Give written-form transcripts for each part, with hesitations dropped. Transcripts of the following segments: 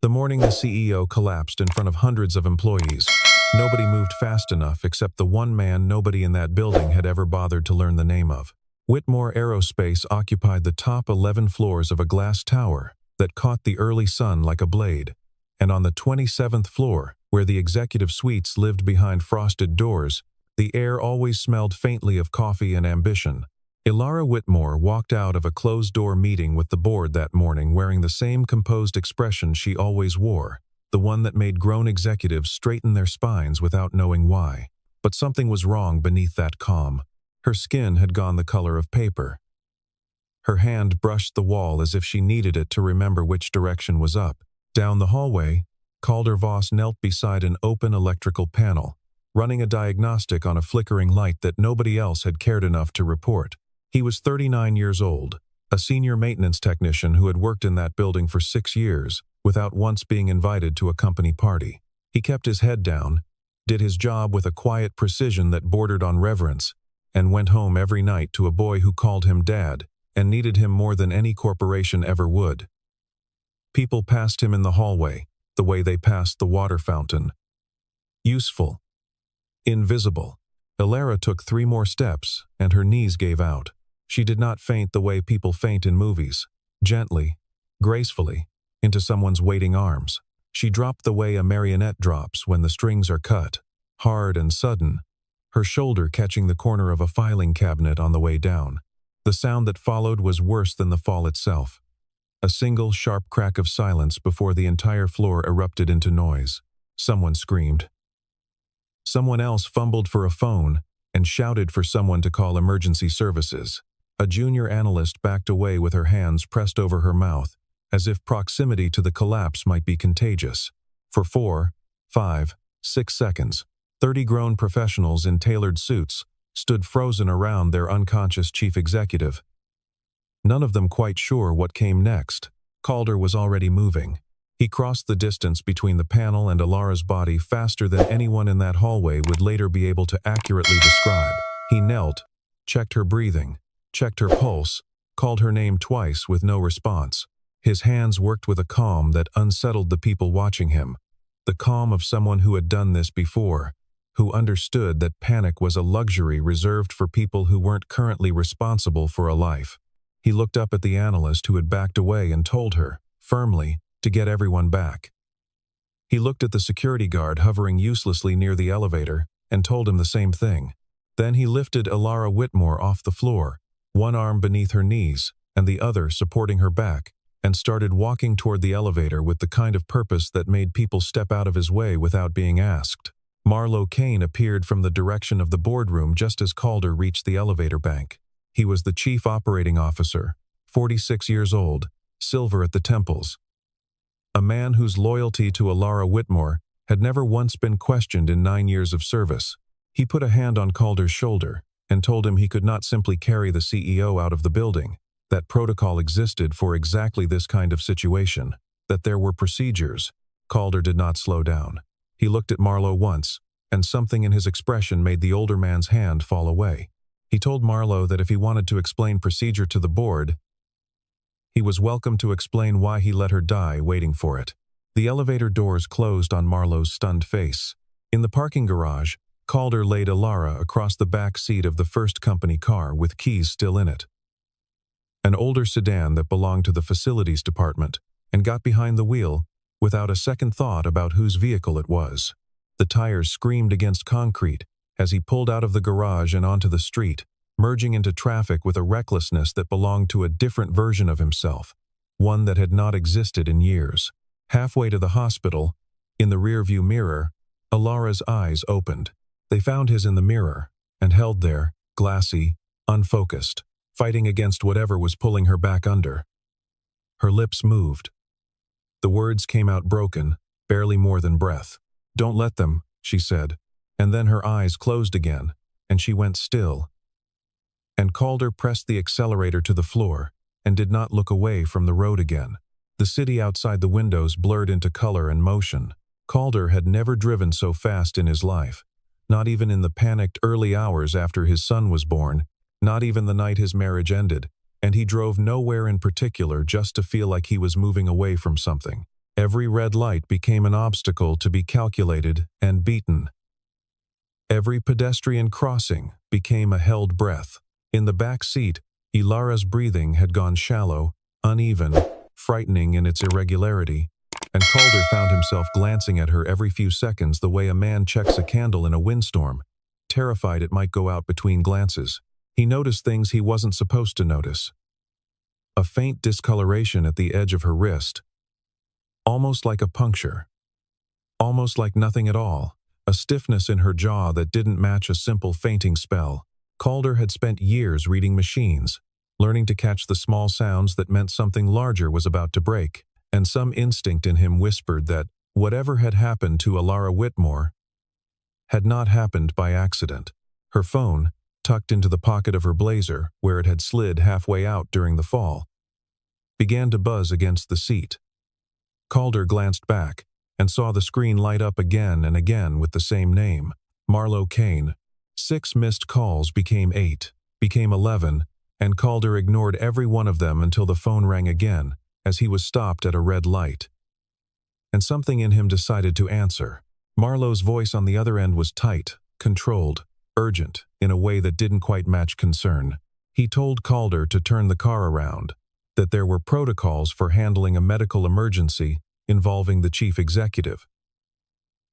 The morning the CEO collapsed in front of hundreds of employees. Nobody moved fast enough except the one man nobody in that building had ever bothered to learn the name of. Whitmore Aerospace occupied the top 11 floors of a glass tower that caught the early sun like a blade, and on the 27th floor, where the executive suites lived behind frosted doors, the air always smelled faintly of coffee and ambition. Ilara Whitmore walked out of a closed-door meeting with the board that morning wearing the same composed expression she always wore, the one that made grown executives straighten their spines without knowing why. But something was wrong beneath that calm. Her skin had gone the color of paper. Her hand brushed the wall as if she needed it to remember which direction was up. Down the hallway, Calder Voss knelt beside an open electrical panel, running a diagnostic on a flickering light that nobody else had cared enough to report. He was 39 years old, a senior maintenance technician who had worked in that building for 6 years without once being invited to a company party. He kept his head down, did his job with a quiet precision that bordered on reverence, and went home every night to a boy who called him Dad and needed him more than any corporation ever would. People passed him in the hallway, the way they passed the water fountain. Useful. Invisible. Ilara took 3 more steps, and her knees gave out. She did not faint the way people faint in movies, gently, gracefully, into someone's waiting arms. She dropped the way a marionette drops when the strings are cut, hard and sudden, her shoulder catching the corner of a filing cabinet on the way down. The sound that followed was worse than the fall itself. A single sharp crack of silence before the entire floor erupted into noise. Someone screamed. Someone else fumbled for a phone and shouted for someone to call emergency services. A junior analyst backed away with her hands pressed over her mouth, as if proximity to the collapse might be contagious. For 4, 5, 6 seconds, 30 grown professionals in tailored suits stood frozen around their unconscious chief executive. None of them quite sure what came next. Calder was already moving. He crossed the distance between the panel and Ilara's body faster than anyone in that hallway would later be able to accurately describe. He knelt, checked her breathing, checked her pulse, called her name twice with no response. His hands worked with a calm that unsettled the people watching him, the calm of someone who had done this before, who understood that panic was a luxury reserved for people who weren't currently responsible for a life. He looked up at the analyst who had backed away and told her, firmly, to get everyone back. He looked at the security guard hovering uselessly near the elevator and told him the same thing. Then he lifted Ilara Whitmore off the floor, one arm beneath her knees and the other supporting her back, and started walking toward the elevator with the kind of purpose that made people step out of his way without being asked. Marlowe Kane appeared from the direction of the boardroom just as Calder reached the elevator bank. He was the chief operating officer, 46 years old, silver at the temples. A man whose loyalty to Ilara Whitmore had never once been questioned in 9 years of service. He put a hand on Calder's shoulder and told him he could not simply carry the CEO out of the building, that protocol existed for exactly this kind of situation, that there were procedures. Calder did not slow down. He looked at Marlowe once, and something in his expression made the older man's hand fall away. He told Marlowe that if he wanted to explain procedure to the board, he was welcome to explain why he let her die waiting for it. The elevator doors closed on Marlowe's stunned face. In the parking garage, Calder laid Ilara across the back seat of the first company car with keys still in it. An older sedan that belonged to the facilities department, and got behind the wheel without a second thought about whose vehicle it was. The tires screamed against concrete as he pulled out of the garage and onto the street, merging into traffic with a recklessness that belonged to a different version of himself, one that had not existed in years. Halfway to the hospital, in the rearview mirror, Ilara's eyes opened. They found his in the mirror, and held there, glassy, unfocused, fighting against whatever was pulling her back under. Her lips moved. The words came out broken, barely more than breath. "Don't let them," she said, and then her eyes closed again, and she went still. And Calder pressed the accelerator to the floor and did not look away from the road again. The city outside the windows blurred into color and motion. Calder had never driven so fast in his life, not even in the panicked early hours after his son was born, not even the night his marriage ended, and he drove nowhere in particular just to feel like he was moving away from something. Every red light became an obstacle to be calculated and beaten. Every pedestrian crossing became a held breath. In the back seat, Ilara's breathing had gone shallow, uneven, frightening in its irregularity, and Calder found himself glancing at her every few seconds the way a man checks a candle in a windstorm, terrified it might go out between glances. He noticed things he wasn't supposed to notice. A faint discoloration at the edge of her wrist, almost like a puncture, almost like nothing at all, a stiffness in her jaw that didn't match a simple fainting spell. Calder had spent years reading machines, learning to catch the small sounds that meant something larger was about to break, and some instinct in him whispered that whatever had happened to Ilara Whitmore had not happened by accident. Her phone, tucked into the pocket of her blazer, where it had slid halfway out during the fall, began to buzz against the seat. Calder glanced back and saw the screen light up again and again with the same name, Marlowe Kane. 6 missed calls became 8, became 11, and Calder ignored every one of them until the phone rang again, as he was stopped at a red light. And something in him decided to answer. Marlowe's voice on the other end was tight, controlled, urgent, in a way that didn't quite match concern. He told Calder to turn the car around, that there were protocols for handling a medical emergency involving the chief executive,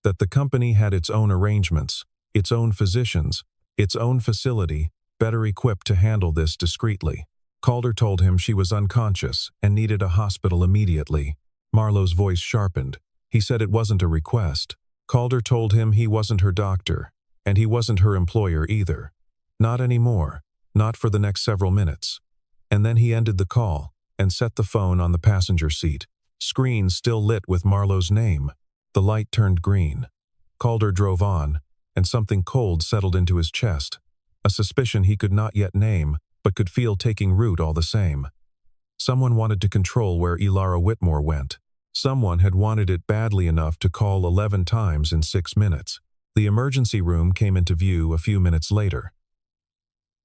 that the company had its own arrangements, its own physicians, its own facility, better equipped to handle this discreetly. Calder told him she was unconscious and needed a hospital immediately. Marlowe's voice sharpened. He said it wasn't a request. Calder told him he wasn't her doctor, and he wasn't her employer either. Not anymore, not for the next several minutes. And then he ended the call and set the phone on the passenger seat. Screen still lit with Marlowe's name. The light turned green. Calder drove on, and something cold settled into his chest, a suspicion he could not yet name, but could feel taking root all the same. Someone wanted to control where Ilara Whitmore went. Someone had wanted it badly enough to call 11 times in 6 minutes. The emergency room came into view a few minutes later,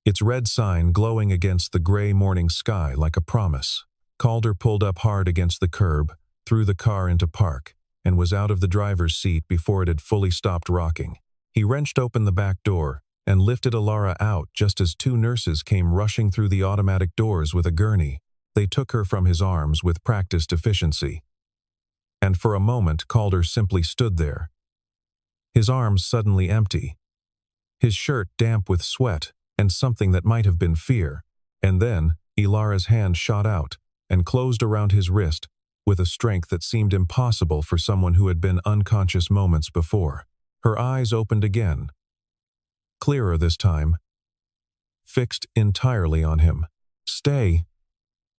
its red sign glowing against the gray morning sky like a promise. Calder pulled up hard against the curb, threw the car into park, and was out of the driver's seat before it had fully stopped rocking. He wrenched open the back door and lifted Ilara out just as 2 nurses came rushing through the automatic doors with a gurney. They took her from his arms with practiced efficiency. And for a moment Calder simply stood there, his arms suddenly empty, his shirt damp with sweat and something that might have been fear. And then Ilara's hand shot out and closed around his wrist with a strength that seemed impossible for someone who had been unconscious moments before. Her eyes opened again, clearer this time, fixed entirely on him. "Stay,"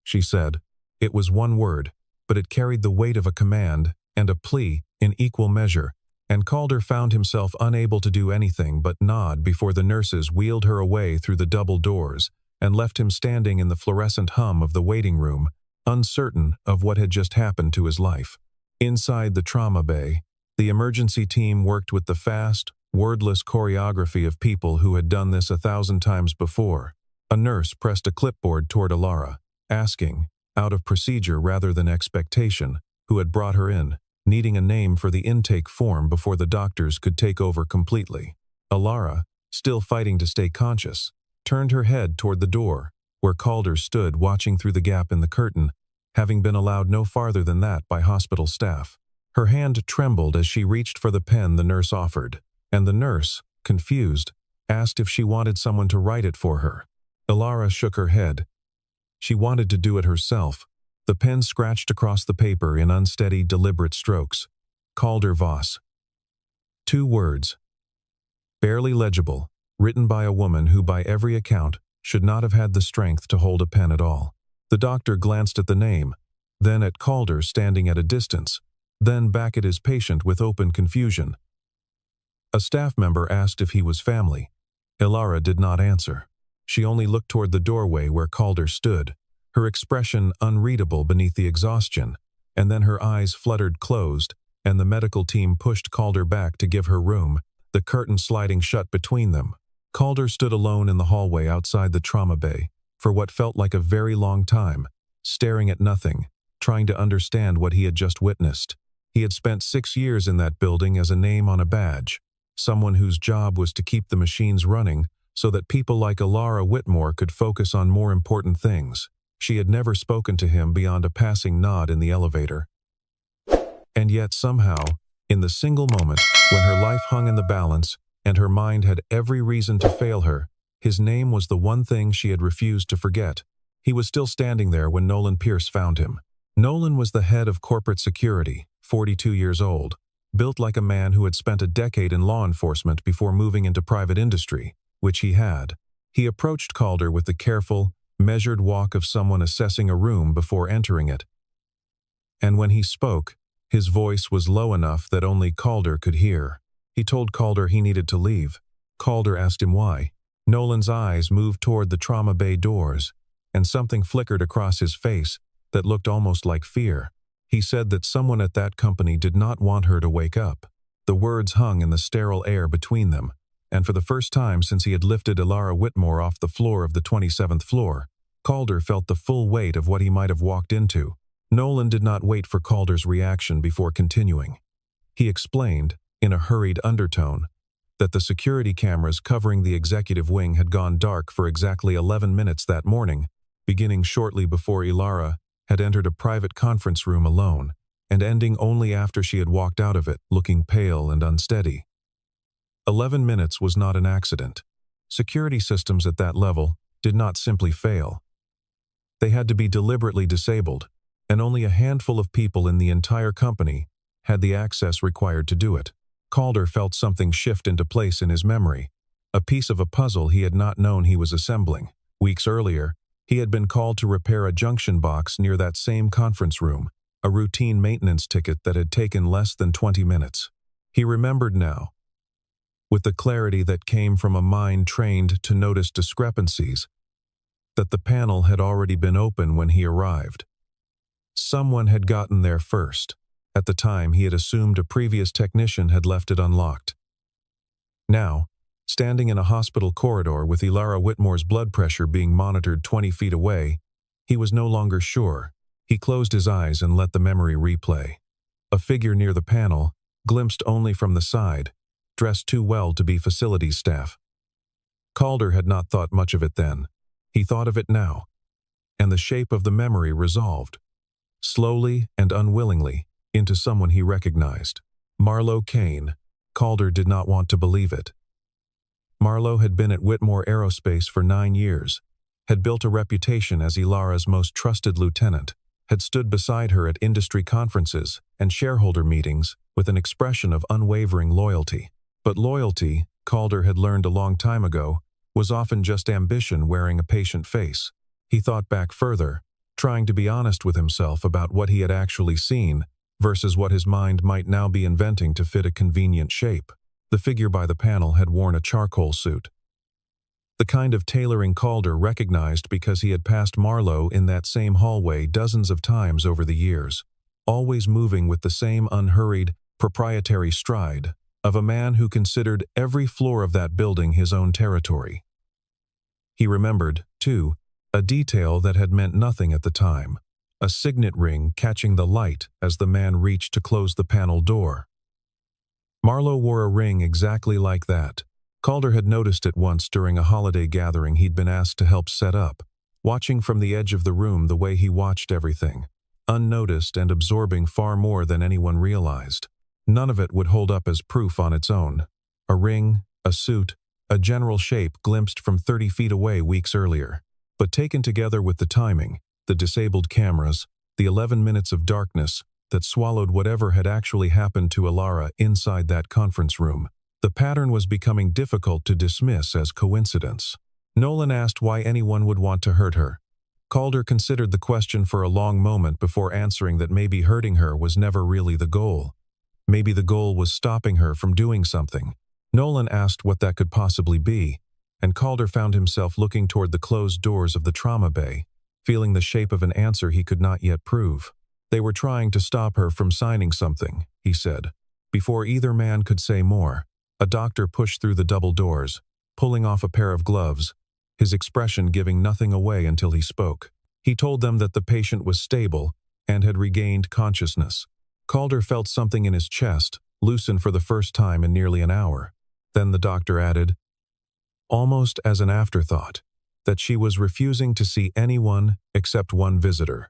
she said. It was one word, but it carried the weight of a command and a plea in equal measure, and Calder found himself unable to do anything but nod before the nurses wheeled her away through the double doors and left him standing in the fluorescent hum of the waiting room, uncertain of what had just happened to his life. Inside the trauma bay, the emergency team worked with the fast, wordless choreography of people who had done this 1,000 times before. A nurse pressed a clipboard toward Ilara, asking, out of procedure rather than expectation, who had brought her in, needing a name for the intake form before the doctors could take over completely. Ilara, still fighting to stay conscious, turned her head toward the door, where Calder stood watching through the gap in the curtain, having been allowed no farther than that by hospital staff. Her hand trembled as she reached for the pen the nurse offered, and the nurse, confused, asked if she wanted someone to write it for her. Ilara shook her head. She wanted to do it herself. The pen scratched across the paper in unsteady, deliberate strokes. Calder Voss. 2 words. Barely legible, written by a woman who by every account should not have had the strength to hold a pen at all. The doctor glanced at the name, then at Calder standing at a distance, then back at his patient with open confusion. A staff member asked if he was family. Ilara did not answer. She only looked toward the doorway where Calder stood, her expression unreadable beneath the exhaustion, and then her eyes fluttered closed, and the medical team pushed Calder back to give her room, the curtain sliding shut between them. Calder stood alone in the hallway outside the trauma bay, for what felt like a very long time, staring at nothing, trying to understand what he had just witnessed. He had spent 6 years in that building as a name on a badge, someone whose job was to keep the machines running so that people like Ilara Whitmore could focus on more important things. She had never spoken to him beyond a passing nod in the elevator. And yet somehow, in the single moment when her life hung in the balance and her mind had every reason to fail her, his name was the one thing she had refused to forget. He was still standing there when Nolan Pierce found him. Nolan was the head of corporate security, 42 years old, built like a man who had spent a decade in law enforcement before moving into private industry, which he had. He approached Calder with the careful, measured walk of someone assessing a room before entering it. And when he spoke, his voice was low enough that only Calder could hear. He told Calder he needed to leave. Calder asked him why. Nolan's eyes moved toward the trauma bay doors, and something flickered across his face that looked almost like fear. He said that someone at that company did not want her to wake up. The words hung in the sterile air between them, and for the first time since he had lifted Ilara Whitmore off the floor of the 27th floor, Calder felt the full weight of what he might have walked into. Nolan did not wait for Calder's reaction before continuing. He explained, in a hurried undertone, that the security cameras covering the executive wing had gone dark for exactly 11 minutes that morning, beginning shortly before Ilara had entered a private conference room alone, and ending only after she had walked out of it, looking pale and unsteady. 11 minutes was not an accident. Security systems at that level did not simply fail. They had to be deliberately disabled, and only a handful of people in the entire company had the access required to do it. Calder felt something shift into place in his memory, a piece of a puzzle he had not known he was assembling. Weeks earlier, he had been called to repair a junction box near that same conference room, a routine maintenance ticket that had taken less than 20 minutes. He remembered now, with the clarity that came from a mind trained to notice discrepancies, that the panel had already been open when he arrived. Someone had gotten there first. At the time, he had assumed a previous technician had left it unlocked. Now, standing in a hospital corridor with Ilara Whitmore's blood pressure being monitored 20 feet away, he was no longer sure. He closed his eyes and let the memory replay. A figure near the panel, glimpsed only from the side, dressed too well to be facilities staff. Calder had not thought much of it then. He thought of it now, and the shape of the memory resolved, slowly and unwillingly, into someone he recognized. Marlowe Kane. Calder did not want to believe it. Marlowe had been at Whitmore Aerospace for 9 years, had built a reputation as Ilara's most trusted lieutenant, had stood beside her at industry conferences and shareholder meetings with an expression of unwavering loyalty. But loyalty, Calder had learned a long time ago, was often just ambition wearing a patient face. He thought back further, trying to be honest with himself about what he had actually seen versus what his mind might now be inventing to fit a convenient shape. The figure by the panel had worn a charcoal suit, the kind of tailoring Calder recognized because he had passed Marlowe in that same hallway dozens of times over the years, always moving with the same unhurried, proprietary stride of a man who considered every floor of that building his own territory. He remembered, too, a detail that had meant nothing at the time, a signet ring catching the light as the man reached to close the panel door. Marlowe wore a ring exactly like that. Calder had noticed it once during a holiday gathering he'd been asked to help set up, watching from the edge of the room the way he watched everything, unnoticed and absorbing far more than anyone realized. None of it would hold up as proof on its own. A ring, a suit, a general shape glimpsed from 30 feet away weeks earlier. But taken together with the timing, the disabled cameras, the 11 minutes of darkness that swallowed whatever had actually happened to Ilara inside that conference room, the pattern was becoming difficult to dismiss as coincidence. Nolan asked why anyone would want to hurt her. Calder considered the question for a long moment before answering that maybe hurting her was never really the goal. Maybe the goal was stopping her from doing something. Nolan asked what that could possibly be, and Calder found himself looking toward the closed doors of the trauma bay, feeling the shape of an answer he could not yet prove. They were trying to stop her from signing something, he said. Before either man could say more, a doctor pushed through the double doors, pulling off a pair of gloves, his expression giving nothing away until he spoke. He told them that the patient was stable and had regained consciousness. Calder felt something in his chest loosen for the first time in nearly an hour. Then the doctor added, almost as an afterthought, that she was refusing to see anyone except one visitor.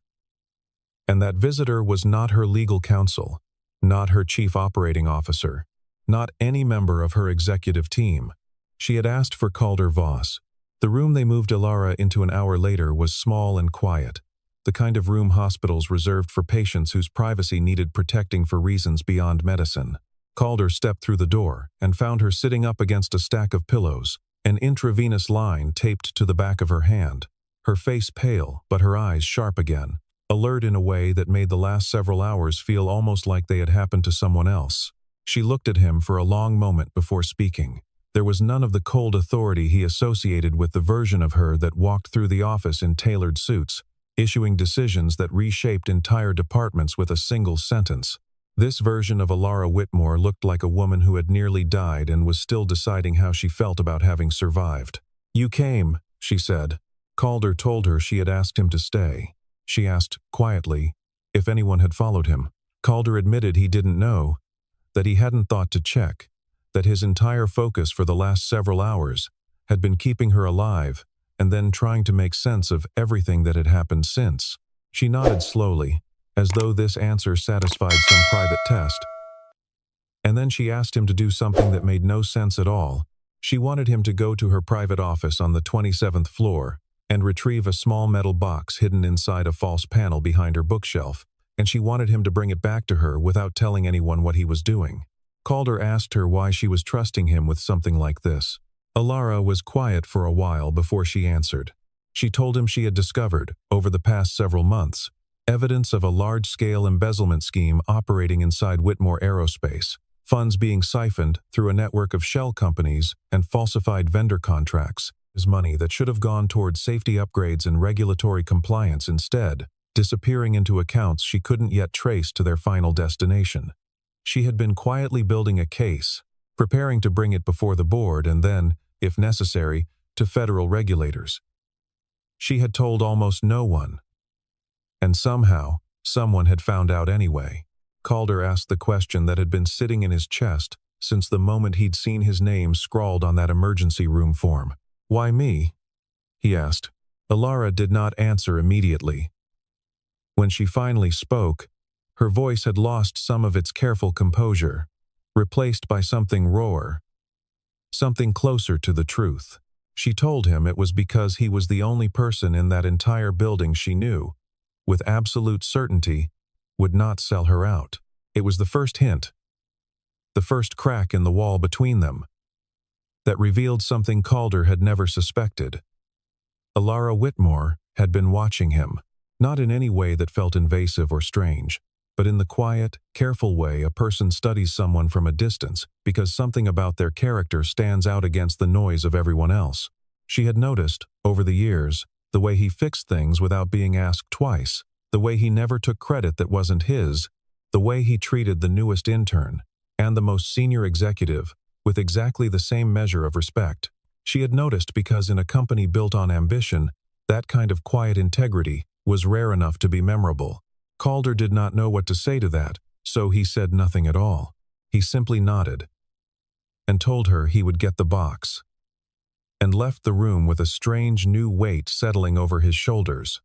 And that visitor was not her legal counsel, not her chief operating officer, not any member of her executive team. She had asked for Calder Voss. The room they moved Ilara into an hour later was small and quiet, the kind of room hospitals reserved for patients whose privacy needed protecting for reasons beyond medicine. Calder stepped through the door and found her sitting up against a stack of pillows, an intravenous line taped to the back of her hand, her face pale but her eyes sharp again, alert in a way that made the last several hours feel almost like they had happened to someone else. She looked at him for a long moment before speaking. There was none of the cold authority he associated with the version of her that walked through the office in tailored suits, issuing decisions that reshaped entire departments with a single sentence. This version of Ilara Whitmore looked like a woman who had nearly died and was still deciding how she felt about having survived. "You came," she said. Calder told her she had asked him to stay. She asked, quietly, if anyone had followed him. Calder admitted he didn't know, that he hadn't thought to check, that his entire focus for the last several hours had been keeping her alive and then trying to make sense of everything that had happened since. She nodded slowly, as though this answer satisfied some private test. And then she asked him to do something that made no sense at all. She wanted him to go to her private office on the 27th floor and retrieve a small metal box hidden inside a false panel behind her bookshelf, and she wanted him to bring it back to her without telling anyone what he was doing. Calder asked her why she was trusting him with something like this. Ilara was quiet for a while before she answered. She told him she had discovered, over the past several months, evidence of a large-scale embezzlement scheme operating inside Whitmore Aerospace, funds being siphoned through a network of shell companies and falsified vendor contracts, is money that should have gone towards safety upgrades and regulatory compliance instead, disappearing into accounts she couldn't yet trace to their final destination. She had been quietly building a case, preparing to bring it before the board and then, if necessary, to federal regulators. She had told almost no one. And somehow, someone had found out anyway. Calder asked the question that had been sitting in his chest since the moment he'd seen his name scrawled on that emergency room form. "Why me?" he asked. Ilara did not answer immediately. When she finally spoke, her voice had lost some of its careful composure, replaced by something rawer, something closer to the truth. She told him it was because he was the only person in that entire building she knew, with absolute certainty, would not sell her out. It was the first hint, the first crack in the wall between them, that revealed something Calder had never suspected. Ilara Whitmore had been watching him, not in any way that felt invasive or strange, but in the quiet, careful way a person studies someone from a distance because something about their character stands out against the noise of everyone else. She had noticed, over the years, the way he fixed things without being asked twice, the way he never took credit that wasn't his, the way he treated the newest intern and the most senior executive with exactly the same measure of respect. She had noticed because in a company built on ambition, that kind of quiet integrity was rare enough to be memorable. Calder did not know what to say to that, so he said nothing at all. He simply nodded and told her he would get the box, and left the room with a strange new weight settling over his shoulders.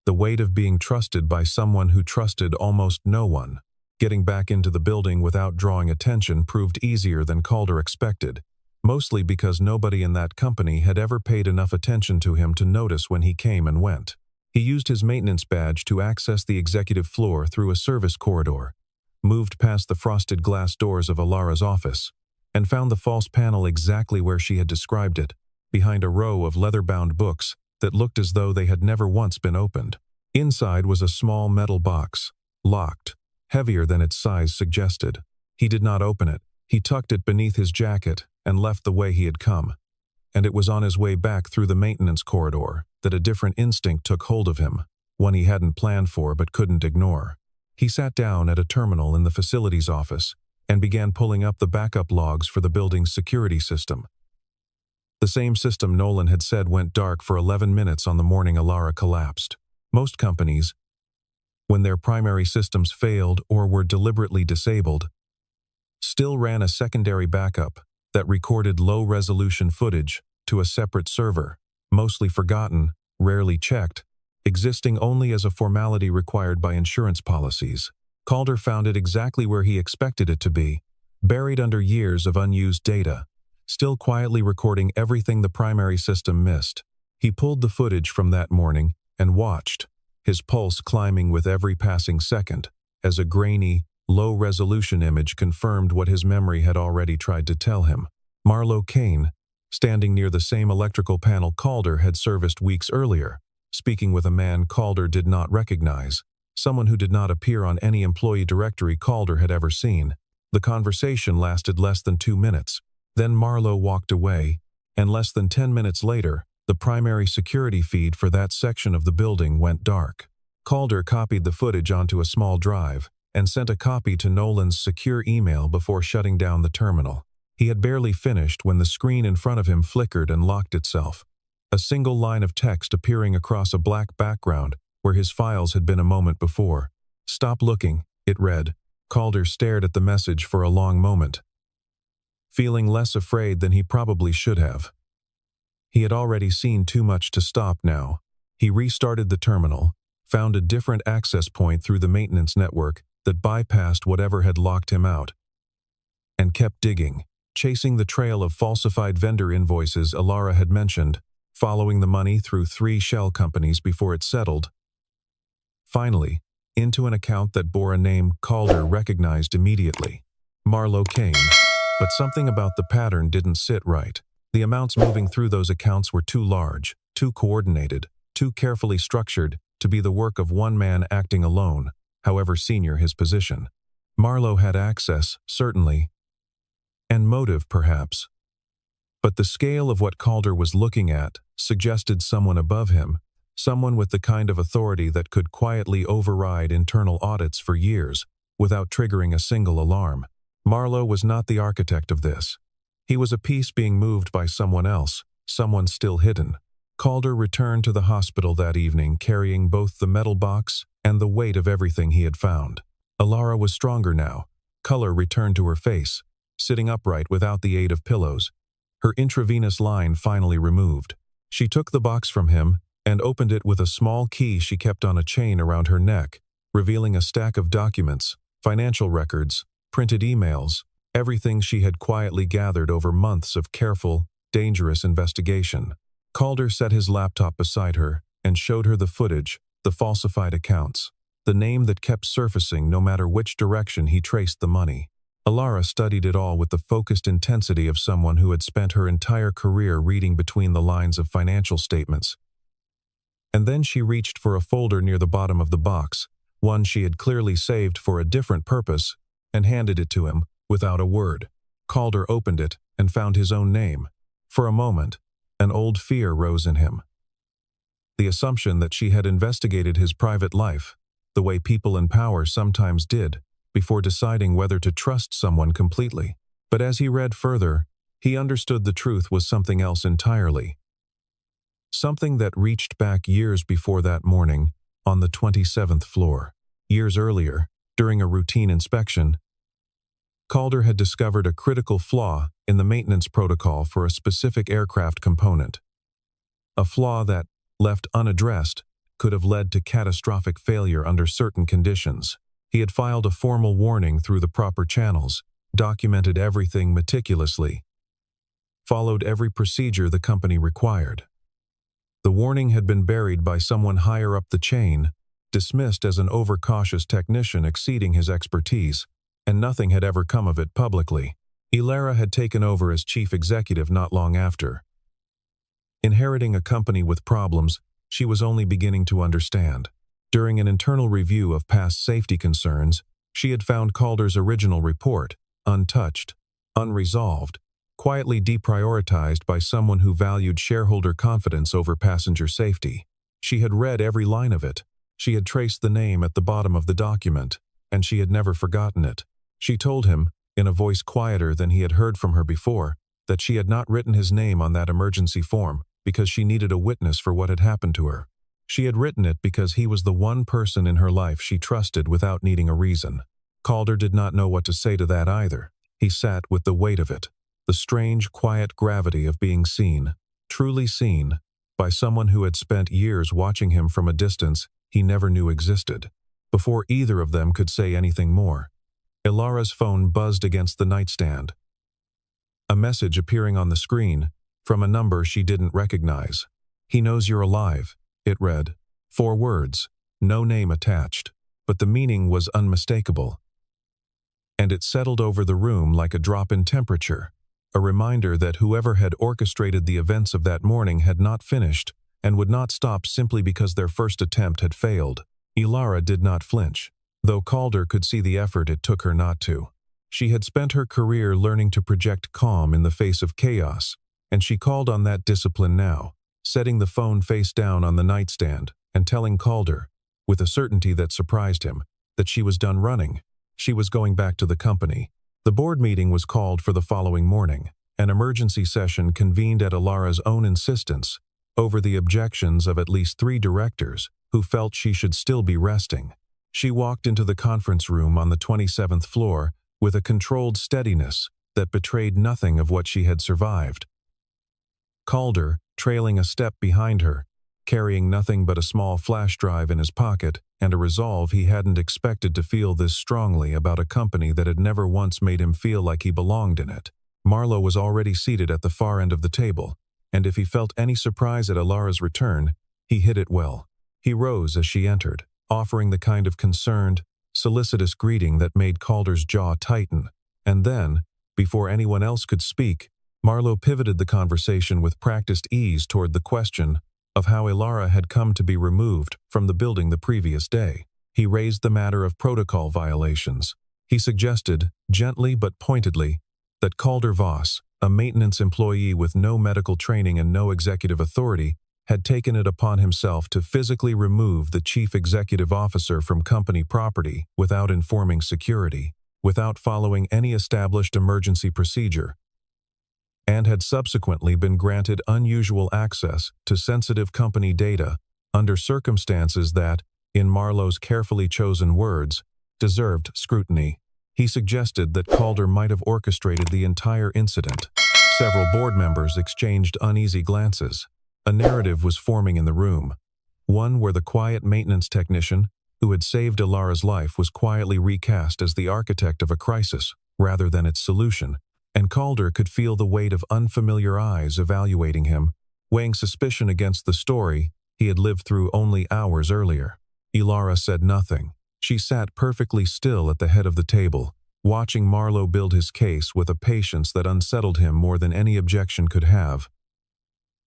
The weight of being trusted by someone who trusted almost no one. Getting back into the building without drawing attention proved easier than Calder expected, mostly because nobody in that company had ever paid enough attention to him to notice when he came and went. He used his maintenance badge to access the executive floor through a service corridor, moved past the frosted glass doors of Ilara's office, and found the false panel exactly where she had described it, behind a row of leather-bound books that looked as though they had never once been opened. Inside was a small metal box, locked, heavier than its size suggested. He did not open it. He tucked it beneath his jacket and left the way he had come. And it was on his way back through the maintenance corridor that a different instinct took hold of him, one he hadn't planned for but couldn't ignore. He sat down at a terminal in the facilities office and began pulling up the backup logs for the building's security system. The same system Nolan had said went dark for 11 minutes on the morning Ilara collapsed. Most companies, when their primary systems failed or were deliberately disabled, still ran a secondary backup that recorded low-resolution footage to a separate server, mostly forgotten, rarely checked, existing only as a formality required by insurance policies. Calder found it exactly where he expected it to be, buried under years of unused data, still quietly recording everything the primary system missed. He pulled the footage from that morning and watched, his pulse climbing with every passing second, as a grainy, low-resolution image confirmed what his memory had already tried to tell him. Marlo Kane, standing near the same electrical panel Calder had serviced weeks earlier, speaking with a man Calder did not recognize, someone who did not appear on any employee directory Calder had ever seen. The conversation lasted less than 2 minutes. Then Marlo walked away, and less than 10 minutes later, the primary security feed for that section of the building went dark. Calder copied the footage onto a small drive and sent a copy to Nolan's secure email before shutting down the terminal. He had barely finished when the screen in front of him flickered and locked itself, a single line of text appearing across a black background where his files had been a moment before. "Stop looking," it read. Calder stared at the message for a long moment, feeling less afraid than he probably should have. He had already seen too much to stop now. He restarted the terminal, found a different access point through the maintenance network that bypassed whatever had locked him out, and kept digging, chasing the trail of falsified vendor invoices Alara had mentioned, following the money through 3 shell companies before it settled. Finally, into an account that bore a name Calder recognized immediately. Marlo Kane. But something about the pattern didn't sit right. The amounts moving through those accounts were too large, too coordinated, too carefully structured to be the work of one man acting alone, however senior his position. Marlo had access, certainly, and motive perhaps. But the scale of what Calder was looking at suggested someone above him, someone with the kind of authority that could quietly override internal audits for years without triggering a single alarm. Marlo was not the architect of this. He was a piece being moved by someone else, someone still hidden. Calder returned to the hospital that evening carrying both the metal box and the weight of everything he had found. Alara was stronger now. Color returned to her face, sitting upright without the aid of pillows, her intravenous line finally removed. She took the box from him and opened it with a small key she kept on a chain around her neck, revealing a stack of documents, financial records, printed emails, everything she had quietly gathered over months of careful, dangerous investigation. Calder set his laptop beside her and showed her the footage, the falsified accounts, the name that kept surfacing no matter which direction he traced the money. Alara studied it all with the focused intensity of someone who had spent her entire career reading between the lines of financial statements. And then she reached for a folder near the bottom of the box, one she had clearly saved for a different purpose, and handed it to him, without a word. Calder opened it and found his own name. For a moment, an old fear rose in him. The assumption that she had investigated his private life, the way people in power sometimes did, before deciding whether to trust someone completely. But as he read further, he understood the truth was something else entirely. Something that reached back years before that morning, on the 27th floor. Years earlier, during a routine inspection, Calder had discovered a critical flaw in the maintenance protocol for a specific aircraft component. A flaw that, left unaddressed, could have led to catastrophic failure under certain conditions. He had filed a formal warning through the proper channels, documented everything meticulously, followed every procedure the company required. The warning had been buried by someone higher up the chain, dismissed as an overcautious technician exceeding his expertise, and nothing had ever come of it publicly. Alara had taken over as chief executive not long after. Inheriting a company with problems she was only beginning to understand. During an internal review of past safety concerns, she had found Calder's original report, untouched, unresolved, quietly deprioritized by someone who valued shareholder confidence over passenger safety. She had read every line of it. She had traced the name at the bottom of the document, and she had never forgotten it. She told him, in a voice quieter than he had heard from her before, that she had not written his name on that emergency form because she needed a witness for what had happened to her. She had written it because he was the one person in her life she trusted without needing a reason. Calder did not know what to say to that either. He sat with the weight of it, the strange, quiet gravity of being seen, truly seen, by someone who had spent years watching him from a distance he never knew existed. Before either of them could say anything more, Ilara's phone buzzed against the nightstand. A message appearing on the screen, from a number she didn't recognize. "He knows you're alive," it read. 4 words, no name attached, but the meaning was unmistakable. And it settled over the room like a drop in temperature, a reminder that whoever had orchestrated the events of that morning had not finished and would not stop simply because their first attempt had failed. Ilara did not flinch, though Calder could see the effort it took her not to. She had spent her career learning to project calm in the face of chaos, and she called on that discipline now, setting the phone face down on the nightstand and telling Calder, with a certainty that surprised him, that she was done running. She was going back to the company. The board meeting was called for the following morning, an emergency session convened at Ilara's own insistence, over the objections of at least 3 directors who felt she should still be resting. She walked into the conference room on the 27th floor with a controlled steadiness that betrayed nothing of what she had survived. Calder, trailing a step behind her, carrying nothing but a small flash drive in his pocket and a resolve he hadn't expected to feel this strongly about a company that had never once made him feel like he belonged in it. Marlowe was already seated at the far end of the table, and if he felt any surprise at Ilara's return, he hid it well. He rose as she entered, offering the kind of concerned, solicitous greeting that made Calder's jaw tighten, and then, before anyone else could speak, Marlowe pivoted the conversation with practiced ease toward the question of how Ilara had come to be removed from the building the previous day. He raised the matter of protocol violations. He suggested, gently but pointedly, that Calder Voss, a maintenance employee with no medical training and no executive authority, had taken it upon himself to physically remove the chief executive officer from company property without informing security, without following any established emergency procedure, and had subsequently been granted unusual access to sensitive company data under circumstances that, in Marlowe's carefully chosen words, deserved scrutiny. He suggested that Calder might have orchestrated the entire incident. Several board members exchanged uneasy glances. A narrative was forming in the room, one where the quiet maintenance technician who had saved Ilara's life was quietly recast as the architect of a crisis rather than its solution, and Calder could feel the weight of unfamiliar eyes evaluating him, weighing suspicion against the story he had lived through only hours earlier. Ilara said nothing. She sat perfectly still at the head of the table, watching Marlowe build his case with a patience that unsettled him more than any objection could have.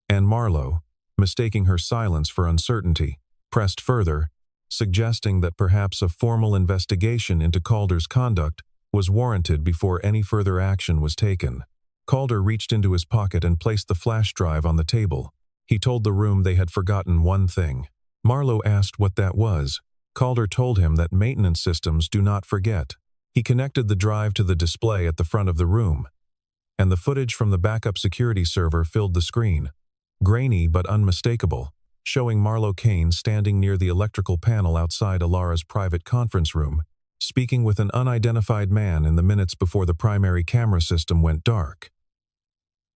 And Marlowe, mistaking her silence for uncertainty, pressed further, suggesting that perhaps a formal investigation into Calder's conduct was warranted before any further action was taken. Calder reached into his pocket and placed the flash drive on the table. He told the room they had forgotten one thing. Marlowe asked what that was. Calder told him that maintenance systems do not forget. He connected the drive to the display at the front of the room, and the footage from the backup security server filled the screen, grainy but unmistakable, showing Marlowe Kane standing near the electrical panel outside Ilara's private conference room, speaking with an unidentified man in the minutes before the primary camera system went dark.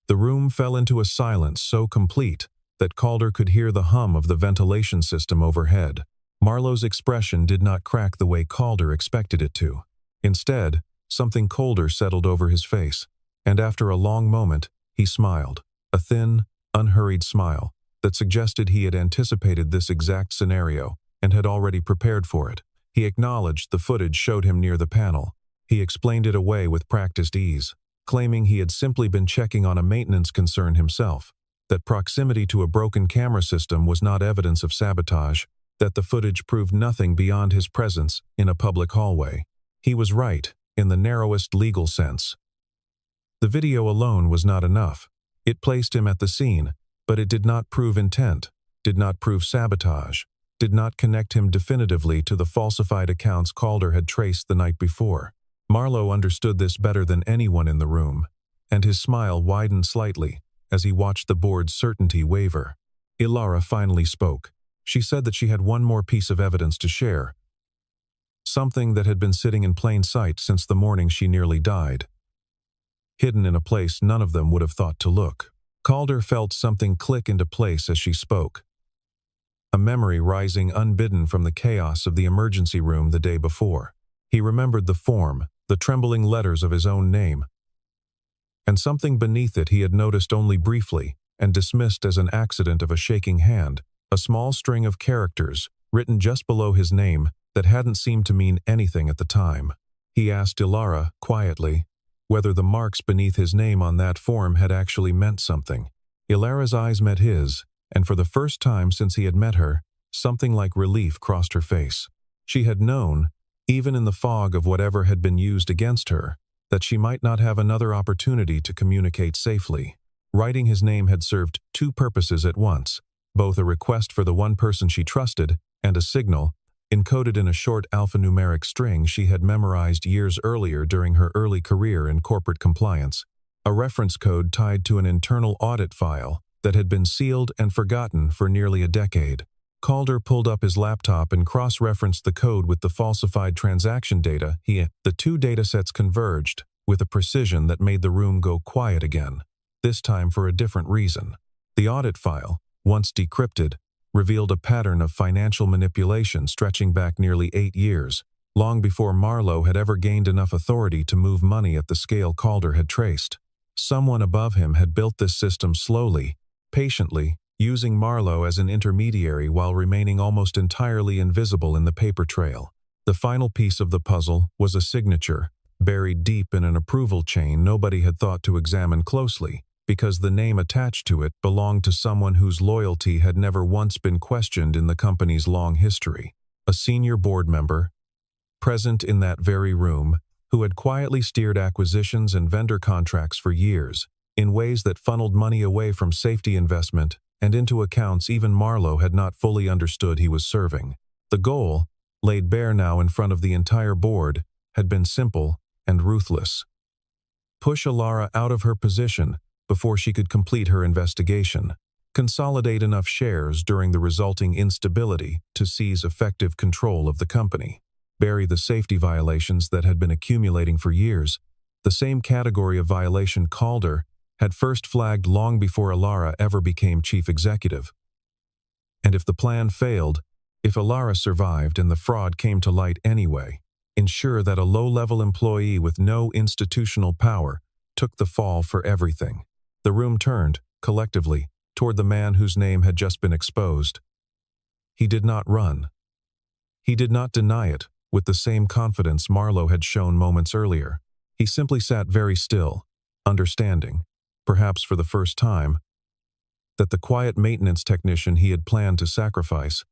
The room fell into a silence so complete that Calder could hear the hum of the ventilation system overhead. Marlowe's expression did not crack the way Calder expected it to. Instead, something colder settled over his face, and after a long moment, he smiled, a thin, unhurried smile that suggested he had anticipated this exact scenario and had already prepared for it. He acknowledged the footage showed him near the panel. He explained it away with practiced ease, claiming he had simply been checking on a maintenance concern himself, that proximity to a broken camera system was not evidence of sabotage, that the footage proved nothing beyond his presence in a public hallway. He was right, in the narrowest legal sense. The video alone was not enough. It placed him at the scene, but it did not prove intent, did not prove sabotage, did not connect him definitively to the falsified accounts Calder had traced the night before. Marlowe understood this better than anyone in the room, and his smile widened slightly as he watched the board's certainty waver. Ilara finally spoke. She said that she had one more piece of evidence to share, something that had been sitting in plain sight since the morning she nearly died, hidden in a place none of them would have thought to look. Calder felt something click into place as she spoke, a memory rising unbidden from the chaos of the emergency room the day before. He remembered the form, the trembling letters of his own name, and something beneath it he had noticed only briefly and dismissed as an accident of a shaking hand, a small string of characters written just below his name that hadn't seemed to mean anything at the time. He asked Ilara, quietly, whether the marks beneath his name on that form had actually meant something. Ilara's eyes met his, and for the first time since he had met her, something like relief crossed her face. She had known, even in the fog of whatever had been used against her, that she might not have another opportunity to communicate safely. Writing his name had served two purposes at once, both a request for the one person she trusted and a signal, encoded in a short alphanumeric string she had memorized years earlier during her early career in corporate compliance, a reference code tied to an internal audit file that had been sealed and forgotten for nearly a decade. Calder pulled up his laptop and cross-referenced the code with the falsified transaction data. The two datasets converged with a precision that made the room go quiet again, this time for a different reason. The audit file, once decrypted, revealed a pattern of financial manipulation stretching back nearly 8 years, long before Marlowe had ever gained enough authority to move money at the scale Calder had traced. Someone above him had built this system slowly, patiently, using Marlowe as an intermediary while remaining almost entirely invisible in the paper trail. The final piece of the puzzle was a signature, buried deep in an approval chain nobody had thought to examine closely, because the name attached to it belonged to someone whose loyalty had never once been questioned in the company's long history. A senior board member, present in that very room, who had quietly steered acquisitions and vendor contracts for years, in ways that funneled money away from safety investment and into accounts even Marlowe had not fully understood he was serving. The goal, laid bare now in front of the entire board, had been simple and ruthless. Push Ilara out of her position before she could complete her investigation, consolidate enough shares during the resulting instability to seize effective control of the company, bury the safety violations that had been accumulating for years, the same category of violation Calder had first flagged long before Ilara ever became chief executive. And if the plan failed, if Ilara survived and the fraud came to light anyway, ensure that a low-level employee with no institutional power took the fall for everything. The room turned, collectively, toward the man whose name had just been exposed. He did not run. He did not deny it with the same confidence Marlowe had shown moments earlier. He simply sat very still, understanding, perhaps for the first time, that the quiet maintenance technician he had planned to sacrifice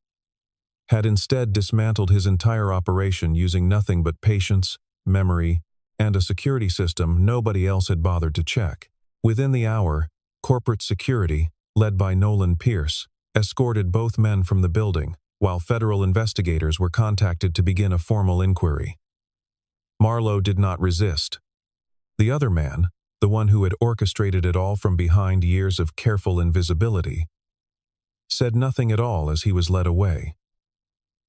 had instead dismantled his entire operation using nothing but patience, memory, and a security system nobody else had bothered to check. Within the hour, corporate security, led by Nolan Pierce, escorted both men from the building, while federal investigators were contacted to begin a formal inquiry. Marlowe did not resist. The other man, the one who had orchestrated it all from behind years of careful invisibility, said nothing at all as he was led away,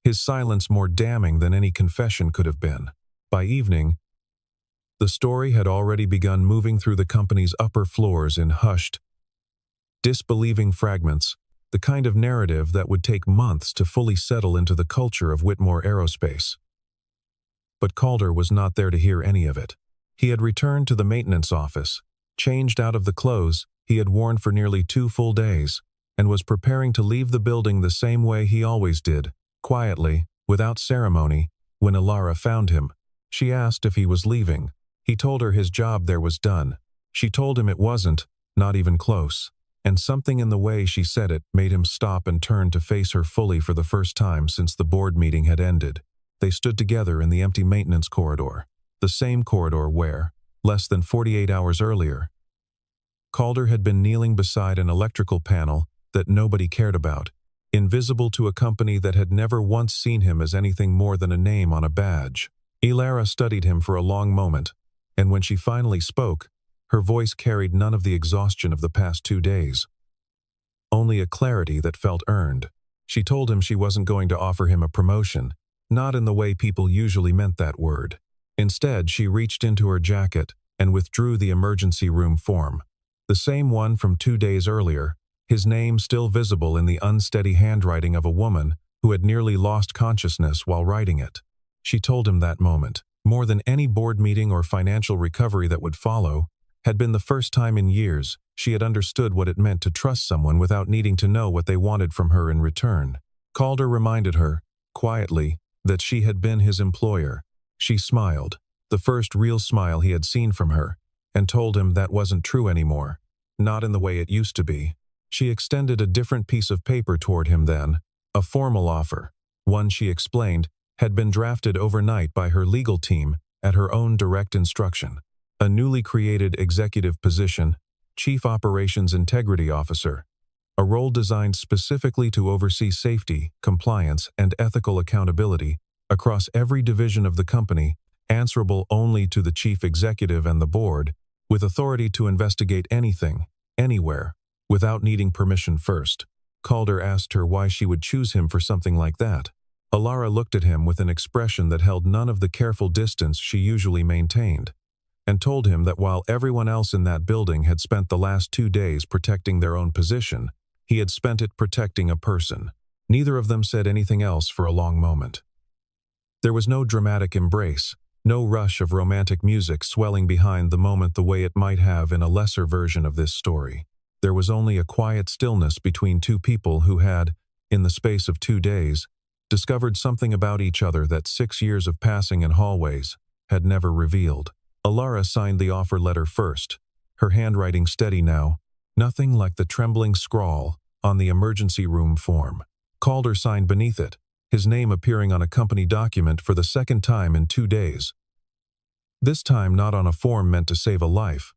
his silence more damning than any confession could have been. By evening, the story had already begun moving through the company's upper floors in hushed, disbelieving fragments, the kind of narrative that would take months to fully settle into the culture of Whitmore Aerospace. But Calder was not there to hear any of it. He had returned to the maintenance office, changed out of the clothes he had worn for nearly 2 full days, and was preparing to leave the building the same way he always did, quietly, without ceremony, when Ilara found him. She asked if he was leaving. He told her his job there was done. She told him it wasn't, not even close. And something in the way she said it made him stop and turn to face her fully for the first time since the board meeting had ended. They stood together in the empty maintenance corridor, the same corridor where, less than 48 hours earlier, Calder had been kneeling beside an electrical panel that nobody cared about, invisible to a company that had never once seen him as anything more than a name on a badge. Ilara studied him for a long moment, and when she finally spoke, her voice carried none of the exhaustion of the past 2 days, only a clarity that felt earned. She told him she wasn't going to offer him a promotion, not in the way people usually meant that word. Instead, she reached into her jacket and withdrew the emergency room form. The same one from 2 days earlier, his name still visible in the unsteady handwriting of a woman who had nearly lost consciousness while writing it. She told him that moment, more than any board meeting or financial recovery that would follow, had been the first time in years she had understood what it meant to trust someone without needing to know what they wanted from her in return. Calder reminded her, quietly, that she had been his employer. She smiled, the first real smile he had seen from her, and told him that wasn't true anymore, not in the way it used to be. She extended a different piece of paper toward him then, a formal offer, one she explained had been drafted overnight by her legal team at her own direct instruction. A newly created executive position, Chief Operations Integrity Officer, a role designed specifically to oversee safety, compliance, and ethical accountability across every division of the company, answerable only to the chief executive and the board, with authority to investigate anything, anywhere, without needing permission first. Calder asked her why she would choose him for something like that. Alara looked at him with an expression that held none of the careful distance she usually maintained, and told him that while everyone else in that building had spent the last 2 days protecting their own position, he had spent it protecting a person. Neither of them said anything else for a long moment. There was no dramatic embrace, no rush of romantic music swelling behind the moment the way it might have in a lesser version of this story. There was only a quiet stillness between two people who had, in the space of 2 days, discovered something about each other that 6 years of passing in hallways had never revealed. Alara signed the offer letter first, her handwriting steady now, nothing like the trembling scrawl on the emergency room form. Calder signed beneath it, his name appearing on a company document for the second time in 2 days. This time not on a form meant to save a life,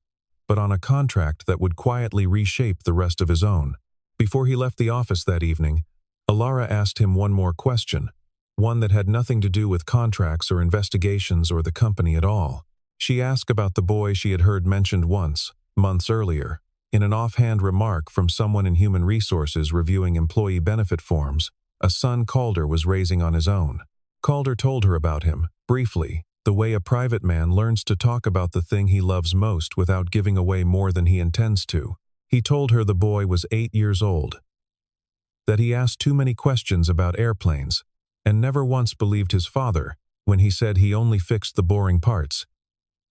but on a contract that would quietly reshape the rest of his own. Before he left the office that evening, Alara asked him one more question, one that had nothing to do with contracts or investigations or the company at all. She asked about the boy she had heard mentioned once, months earlier, in an offhand remark from someone in human resources reviewing employee benefit forms, a son Calder was raising on his own. Calder told her about him, briefly, the way a private man learns to talk about the thing he loves most without giving away more than he intends to. He told her the boy was 8 years old, that he asked too many questions about airplanes, and never once believed his father when he said he only fixed the boring parts.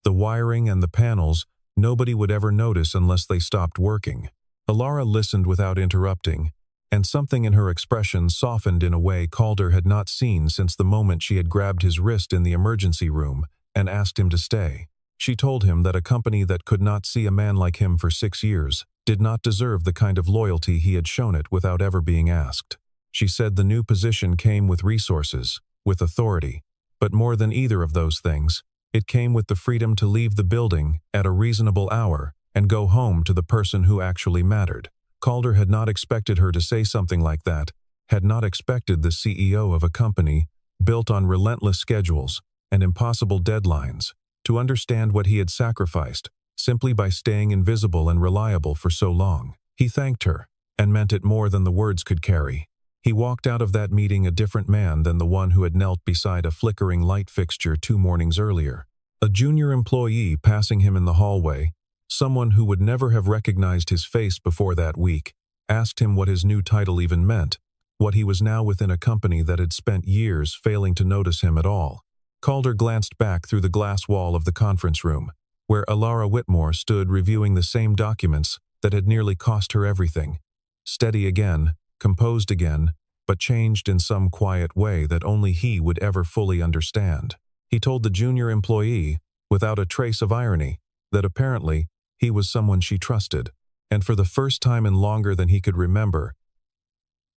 The wiring and the panels nobody would ever notice unless they stopped working. Alara listened without interrupting, and something in her expression softened in a way Calder had not seen since the moment she had grabbed his wrist in the emergency room and asked him to stay. She told him that a company that could not see a man like him for 6 years did not deserve the kind of loyalty he had shown it without ever being asked. She said the new position came with resources, with authority, but more than either of those things, it came with the freedom to leave the building at a reasonable hour and go home to the person who actually mattered. Calder had not expected her to say something like that, had not expected the CEO of a company built on relentless schedules and impossible deadlines to understand what he had sacrificed simply by staying invisible and reliable for so long. He thanked her, and meant it more than the words could carry. He walked out of that meeting a different man than the one who had knelt beside a flickering light fixture 2 mornings earlier. A junior employee passing him in the hallway, someone who would never have recognized his face before that week, asked him what his new title even meant, what he was now within a company that had spent years failing to notice him at all. Calder glanced back through the glass wall of the conference room, where Alara Whitmore stood reviewing the same documents that had nearly cost her everything. Steady again, composed again, but changed in some quiet way that only he would ever fully understand. He told the junior employee, without a trace of irony, that apparently he was someone she trusted, and for the first time in longer than he could remember,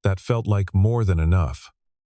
that felt like more than enough.